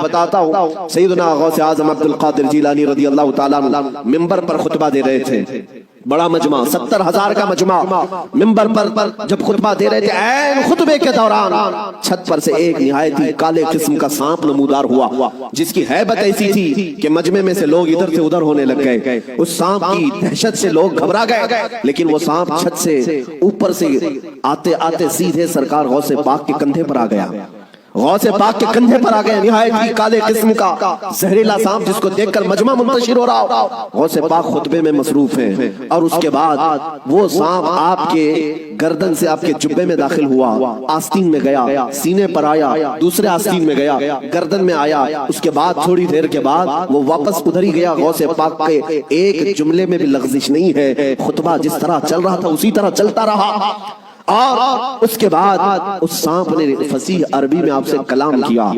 بتاتا ہوں، سیدنا غوث اعظم عبد القادر جیلانی رضی اللہ تعالیٰ عنہ منبر پر خطبہ دے رہے تھے، بڑا مجمع 70,000 کا مجمع، منبر پر جب خطبہ دے رہے تھے، عین خطبے کے دوران چھت پر سے ایک نہایت ہی کالے قسم کا سانپ نمودار ہوا، جس کی ہیبت ایسی تھی کہ مجمع میں سے لوگ ادھر سے ادھر ہونے لگ گئے۔ اس سانپ کی دہشت سے لوگ گھبرا گئے، لیکن وہ سانپ چھت سے اوپر سے آتے آتے سیدھے سرکار غوث پاک کے کندھے پر آ گیا، غوث پاک کے کندھے پر آ گئے، نہایت ہی کالے قسم کا زہریلا سانپ جس کو دیکھ کر مجمع منتشر ہو رہا۔ غوث پاک خطبے میں مصروف ہیں، اور اس کے بعد وہ سانپ آپ کے گردن سے آپ کے جبے میں داخل ہوا، آستین میں گیا، سینے پر آیا، دوسرے آستین میں گیا، گردن میں آیا، اس کے بعد تھوڑی دیر کے بعد وہ واپس ادھر ہی گیا۔ غوث پاک کے ایک جملے میں بھی لغزش نہیں ہے، خطبہ جس طرح چل رہا تھا اسی طرح چلتا رہا۔ اور اس کے بعد اس سانپ نے فصیح عربی میں آپ سے کلام کیا،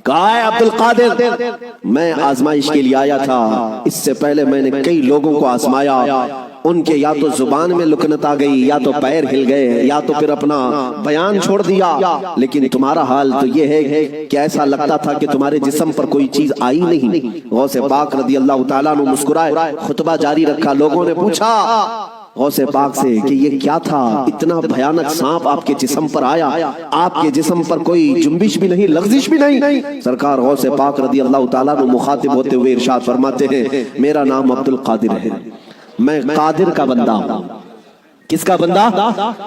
کہا ہے عبد القادر میں آزمائش کے لیے آیا تھا، اس سے پہلے میں نے کئی لوگوں کو آزمایا، ان کے یا تو زبان میں لکنت آ گئی، یا تو پیر ہل گئے، یا تو پھر اپنا بیان چھوڑ دیا، لیکن تمہارا حال تو یہ ہے کہ ایسا لگتا تھا کہ تمہارے جسم پر کوئی چیز آئی نہیں۔ غوث پاک رضی اللہ تعالیٰ عنہ مسکرائے، خطبہ جاری رکھا۔ لوگوں نے پوچھا غوث پاک سے کہ یہ کیا تھا، اتنا بھیانک سانپ آپ کے جسم پر آیا، آپ کے جسم پر کوئی جنبش بھی نہیں، لغزش بھی نہیں۔ سرکار غوث پاک رضی اللہ تعالیٰ عنہ مخاطب ہوتے ہوئے ارشاد فرماتے ہیں، میرا نام عبد القادر ہے، میں قادر کا بندہ ہوں۔ کس کا بندہ؟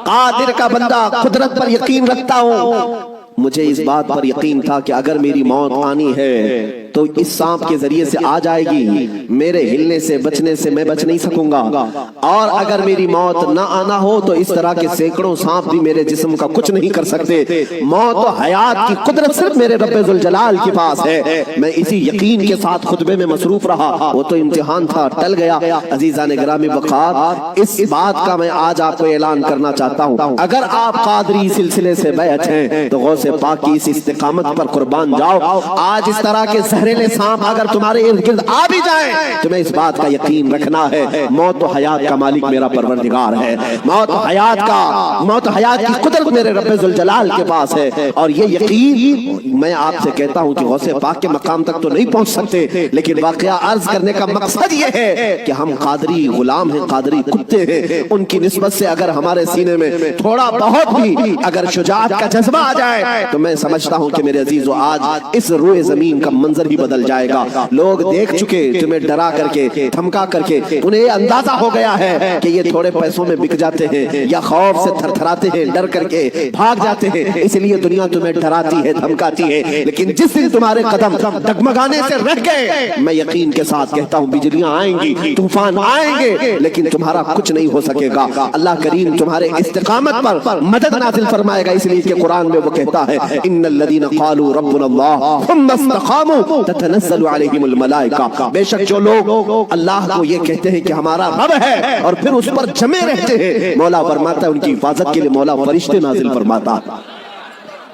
قادر کا بندہ، قدرت پر یقین رکھتا ہوں۔ مجھے اس بات پر یقین تھا کہ اگر میری موت آنی ہے تو اس سانپ کے ذریعے سے آ جائے گی، میرے ہلنے سے بچنے سے میں بچ نہیں سکوں گا، اور اگر میری موت نہ آنا ہو تو اس طرح کے سینکڑوں سانپ بھی میرے جسم کا کچھ نہیں کر سکتے۔ موت و حیات کی قدرت صرف میرے رب ذوالجلال کے پاس ہے۔ میں اسی یقین کے ساتھ خطبے میں مصروف رہا، وہ تو امتحان تھا، ٹل گیا۔ عزیزان گرامی وقار، اس بات کا میں آج آپ کو اعلان کرنا چاہتا ہوں، اگر آپ قادری سلسلے سے بیعت ہیں تو غوث پاک کی اس استقامت پر قربان جاؤ۔ آج اس طرح کے زہریلے سانپ اگر تمہارے ارد گرد آ بھی جائیں، تمہیں اس بات کا یقین رکھنا ہے، موت و حیات کا مالک میرا پروردگار ہے، موت و حیات کی قدرت میرے رب ذوالجلال کے پاس ہے۔ اور یہ یقین میں آپ سے کہتا ہوں کہ غوث پاک کے مقام تک تو نہیں پہنچ سکتے، لیکن واقعہ عرض کرنے کا مقصد یہ ہے کہ ہم قادری غلام ہیں، قادری کتے ہیں۔ ان کی نسبت سے اگر ہمارے سینے میں تھوڑا بہت بھی اگر شجاعت کا جذبہ آ جائے تو میں سمجھتا ہوں کہ میرے عزیزو آج اس روئے زمین کا منظر ہی بدل جائے گا۔ لوگ دیکھ چکے تمہیں ڈرا کر کے، دھمکا کر کے، انہیں یہ اندازہ ہو گیا ہے کہ یہ تھوڑے پیسوں میں بک جاتے ہیں، یا خوف سے تھر تھراتے ہیں، ڈر کر کے بھاگ جاتے ہیں، اس لیے دنیا تمہیں ڈراتی ہے، دھمکاتی ہے۔ لیکن جس دن تمہارے قدم ڈگمگانے سے رہ گئے، میں یقین کے ساتھ کہتا ہوں بجلیاں آئیں گی، طوفان آئیں گے، لیکن تمہارا کچھ نہیں ہو سکے گا۔ اللہ کریم تمہارے استقامت پر مدد نازل فرمائے گا، اس لیے کہ قرآن میں وہ کہتا ہے ان الذين قالوا ربنا الله ثم استقاموا تتنزل عليهم الملائكة، بے شک جو لوگ اللہ کو یہ کہتے ہیں کہ ہمارا رب ہے اور پھر اس پر جمے رہتے ہیں، مولا فرماتا ہے ان کی حفاظت کے لیے مولا فرشتے نازل فرماتا۔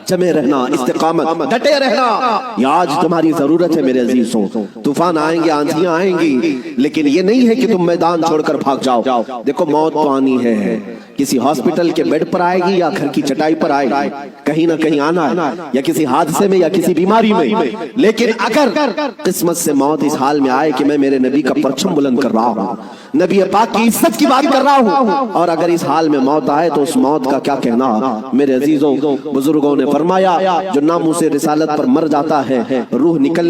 جمے رہنا، استقامت، ڈٹے رہنا، یہ آج تمہاری ضرورت ہے میرے عزیزوں۔ طوفان آئیں گے، آندھیاں آئیں گی، لیکن یہ نہیں ہے کہ تم میدان چھوڑ کر بھاگ جاؤ۔ دیکھو موت تو آنی ہے، کسی ہاسپٹل کے بیڈ پر آئے گی یا گھر کی چٹائی پر آئے گی، کہیں نہ کہیں آنا ہے، یا کسی حادثے میں یا کسی بیماری میں۔ لیکن اگر قسمت سے موت اس حال میں آئے کہ میں میرے نبی کا پرچم بلند کر رہا ہوں، نبی پاک کی عزت کی بات کر رہا ہوں، اور اگر اس حال میں موت آئے تو اس موت کا کیا کہنا۔ میرے عزیزوں، بزرگوں نے فرمایا جو ناموس رسالت پر مر جاتا ہے، روح نکلنے